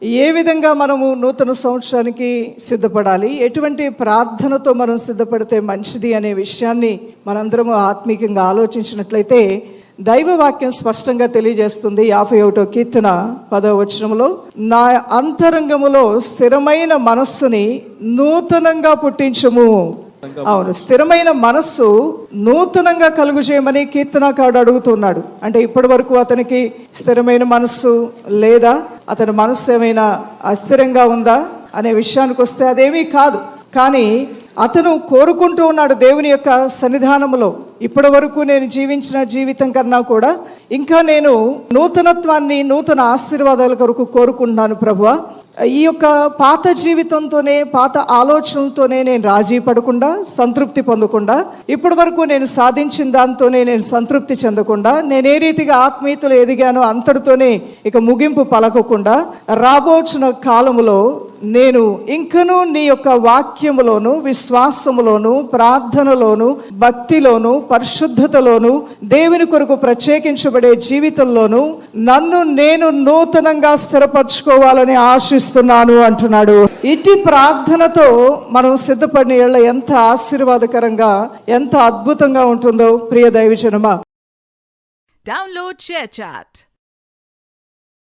ఏ విధంగా మనము నూతన సంవత్సరానికి సిద్ధపడాలి, ఎటువంటి ప్రార్థనతో మనం సిద్ధపడితే మంచిది అనే విషయాన్ని మనందరము ఆత్మీయంగా ఆలోచించినట్లయితే దైవవాక్యం స్పష్టంగా తెలియజేస్తుంది. 51వ కీర్తన 10వ వచనంలో, నా అంతరంగములో స్థిరమైన మనస్సుని నూతనంగా పుట్టించుము. అవును, స్థిరమైన మనస్సు నూతనంగా కలుగు చేయమని కీర్తనకారుడు అడుగుతున్నాడు. అంటే ఇప్పటి వరకు అతనికి స్థిరమైన మనస్సు లేదా, అతని మనస్సు ఏమైనా అస్థిరంగా ఉందా అనే విషయానికి వస్తే అదేమీ కాదు. కానీ అతను కోరుకుంటూ ఉన్నాడు దేవుని యొక్క సన్నిధానంలో, ఇప్పటి వరకు నేను జీవించిన జీవితం కన్నా కూడా ఇంకా నేను నూతనత్వాన్ని, నూతన ఆశీర్వాదాల కొరకు కోరుకుంటున్నాను ప్రభువా. ఈ యొక్క పాత జీవితంతోనే, పాత ఆలోచనలతోనే నేను రాజీ పడకుండా, సంతృప్తి పొందకుండా, ఇప్పటి వరకు నేను సాధించిన దాంతోనే నేను సంతృప్తి చెందకుండా, నేను ఏ రీతిగా ఆత్మీయతలు ఎదిగానో అంతటితోనే ఇక ముగింపు పలకకుండా, రాబోచున్న కాలములో నేను ఇంకనూ నీ యొక్క వాక్యములోను, విశ్వాసములోను, ప్రార్థనలోను, భక్తిలోను, పరిశుద్ధతలోను, దేవుని కొరకు ప్రత్యేకించబడే జీవితంలోను నన్ను నేను నూతనంగా స్థిరపరచుకోవాలని ఆశిస్తున్నాను అంటున్నాడు. ఇటు ప్రార్థనతో మనం సిద్ధపడిన యెడల ఎంత ఆశీర్వాదకరంగా, ఎంత అద్భుతంగా ఉంటుందో ప్రియ దైవజనమా. Download share chat.